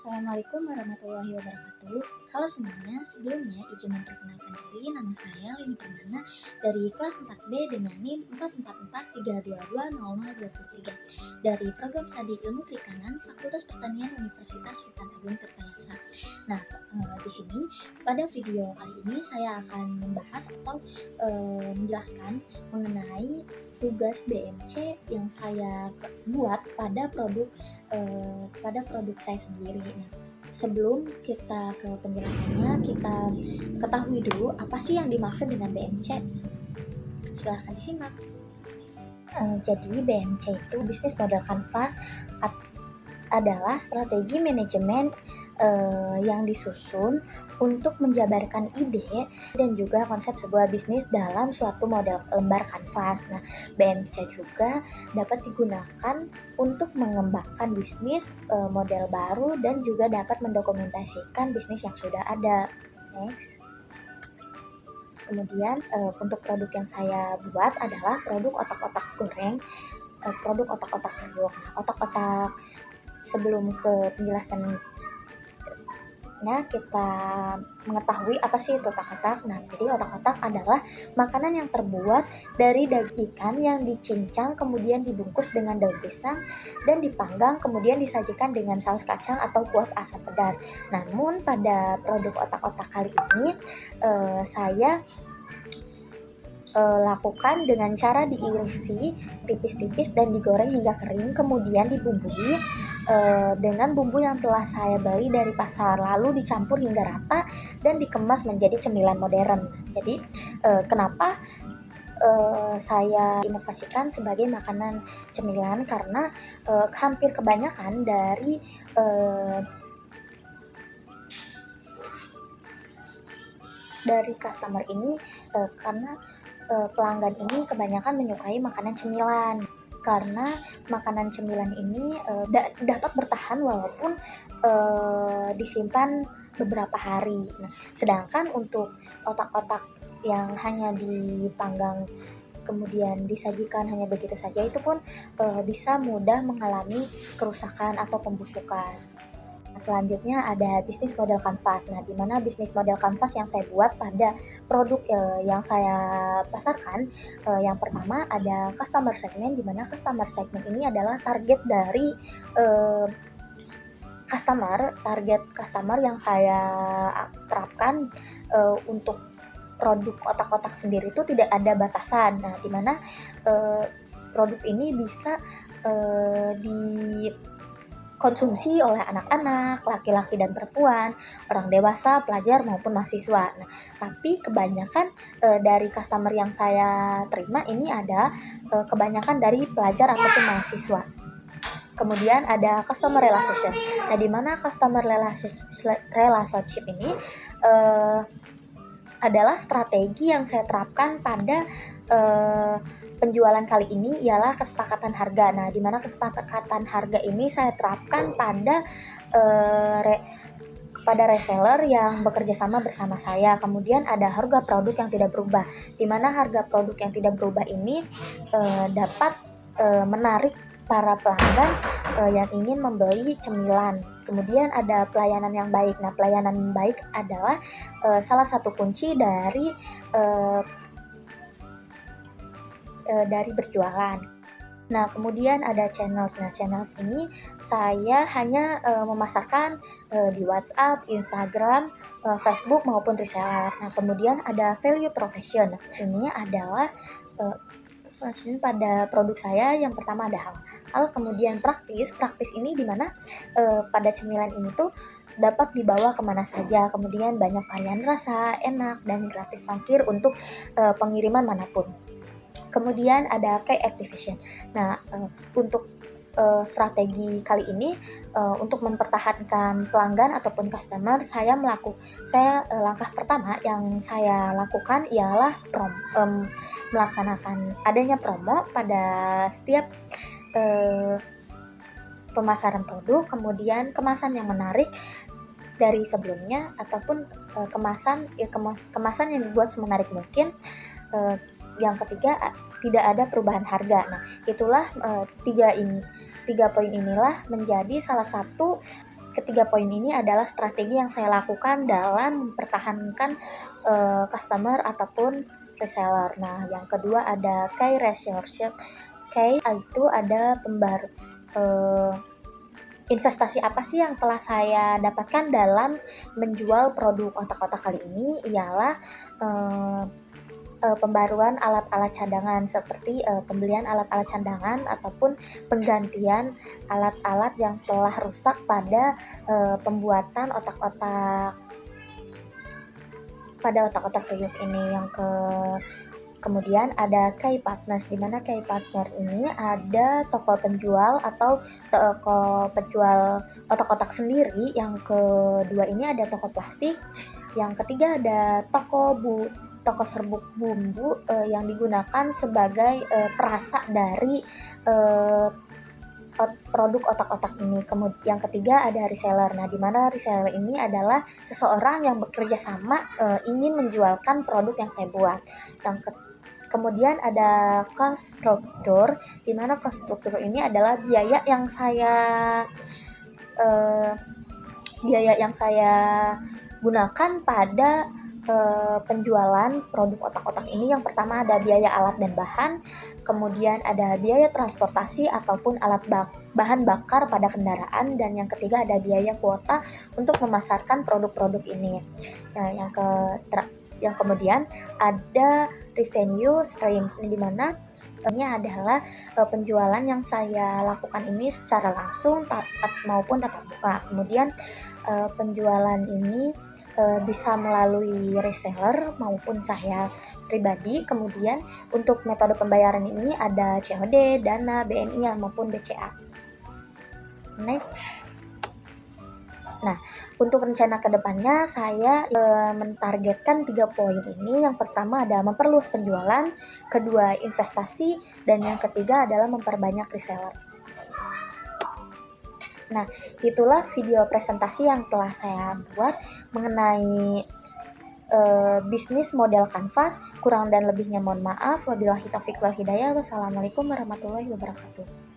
Assalamualaikum warahmatullahi wabarakatuh. Halo semuanya, sebelumnya izin memperkenalkan diri, nama saya Lini Perdana dari kelas 4B dengan NIM 444322023 dari program studi ilmu perikanan Fakultas Pertanian Universitas Sultan Agung Tirtayasa. Nah, di sini pada video kali ini saya akan membahas atau menjelaskan mengenai tugas BMC yang saya buat pada produk saya sendiri. Nah, sebelum kita ke penjelasannya, kita ketahui dulu apa sih yang dimaksud dengan BMC. Silahkan disimak. Jadi BMC itu bisnis model canvas adalah strategi manajemen yang disusun untuk menjabarkan ide dan juga konsep sebuah bisnis dalam suatu model lembar kanvas. Nah, BMC juga dapat digunakan untuk mengembangkan bisnis model baru dan juga dapat mendokumentasikan bisnis yang sudah ada. Next. Kemudian untuk produk yang saya buat adalah produk otak-otak goreng, produk otak-otak kriuk. Otak-otak sebelum ke penjelasan kita mengetahui apa sih itu otak-otak. Nah, jadi otak-otak adalah makanan yang terbuat dari daging ikan yang dicincang kemudian dibungkus dengan daun pisang dan dipanggang kemudian disajikan dengan saus kacang atau kuah asam pedas. Namun pada produk otak-otak kali ini saya lakukan dengan cara diirisi tipis-tipis dan digoreng hingga kering, kemudian dibumbui dengan bumbu yang telah saya beli dari pasar, lalu dicampur hingga rata dan dikemas menjadi cemilan modern. Jadi kenapa saya inovasikan sebagai makanan cemilan, karena hampir kebanyakan dari customer ini karena pelanggan ini kebanyakan menyukai makanan cemilan, karena makanan cemilan ini dapat bertahan walaupun disimpan beberapa hari. Nah, sedangkan untuk otak-otak yang hanya dipanggang kemudian disajikan hanya begitu saja, itu pun bisa mudah mengalami kerusakan atau pembusukan. Selanjutnya ada bisnis model kanvas. Nah, di mana bisnis model kanvas yang saya buat pada produk yang saya pasarkan, yang pertama ada customer segment, di mana customer segment ini adalah target dari target customer yang saya terapkan untuk produk otak-otak sendiri itu tidak ada batasan. Nah, di mana produk ini bisa dikonsumsi oleh anak-anak, laki-laki dan perempuan, orang dewasa, pelajar maupun mahasiswa. Nah, tapi kebanyakan dari customer yang saya terima ini ada kebanyakan dari pelajar ataupun mahasiswa. Kemudian ada customer relationship. Nah, di mana customer relationship ini adalah strategi yang saya terapkan pada penjualan kali ini ialah kesepakatan harga. Nah, di mana kesepakatan harga ini saya terapkan pada kepada reseller yang bekerja sama bersama saya. Kemudian ada harga produk yang tidak berubah, di mana harga produk yang tidak berubah ini dapat menarik para pelanggan yang ingin membeli cemilan. Kemudian ada pelayanan yang baik. Nah, pelayanan yang baik adalah salah satu kunci dari berjualan. Nah, kemudian ada channels. Nah, channels ini saya hanya memasarkan di WhatsApp, Instagram, Facebook maupun reseller. Nah, kemudian ada value profession. Ini adalah pada produk saya. Yang pertama ada hal, kemudian praktis ini di mana pada cemilan ini tuh dapat dibawa kemana saja, kemudian banyak varian rasa, enak, dan gratis ongkir untuk pengiriman manapun. Kemudian ada key activation. Nah, untuk strategi kali ini untuk mempertahankan pelanggan ataupun customer, langkah pertama yang saya lakukan ialah melaksanakan adanya promo pada setiap pemasaran produk, kemudian kemasan yang menarik dari sebelumnya ataupun kemasan yang dibuat semenarik mungkin. Yang ketiga, tidak ada perubahan harga. Nah, itulah tiga poin inilah menjadi salah satu ketiga poin ini adalah strategi yang saya lakukan dalam mempertahankan customer ataupun reseller. Nah, yang kedua ada key resource. Key itu ada investasi apa sih yang telah saya dapatkan dalam menjual produk otak-otak kali ini ialah pembaruan alat-alat cadangan seperti pembelian alat-alat cadangan ataupun penggantian alat-alat yang telah rusak pada pembuatan otak-otak riuk ini. Kemudian ada key partners, di mana key partners ini ada toko penjual atau toko penjual otak-otak sendiri. Yang kedua ini ada toko plastik. Yang ketiga ada toko serbuk bumbu yang digunakan sebagai perasa dari produk otak-otak ini. Kemudian yang ketiga ada reseller. Nah, di mana reseller ini adalah seseorang yang bekerja sama ingin menjualkan produk yang saya buat. Kemudian ada cost structure, di mana cost structure ini adalah biaya yang saya gunakan pada penjualan produk otak-otak ini. Yang pertama ada biaya alat dan bahan, kemudian ada biaya transportasi ataupun bahan bakar pada kendaraan, dan yang ketiga ada biaya kuota untuk memasarkan produk-produk ini. Nah, yang kemudian ada revenue streams, ini dimana ini adalah penjualan yang saya lakukan ini secara langsung maupun tatap muka. Kemudian penjualan ini bisa melalui reseller maupun saya pribadi. Kemudian untuk metode pembayaran ini ada COD, Dana, BNI maupun BCA. Next. Nah, untuk rencana kedepannya saya mentargetkan 3 poin ini. Yang pertama adalah memperluas penjualan, kedua investasi, dan yang ketiga adalah memperbanyak reseller. Nah, itulah video presentasi yang telah saya buat mengenai bisnis model kanvas. Kurang dan lebihnya mohon maaf. Wabillahi taufiq wal hidayah. Wassalamualaikum warahmatullahi wabarakatuh.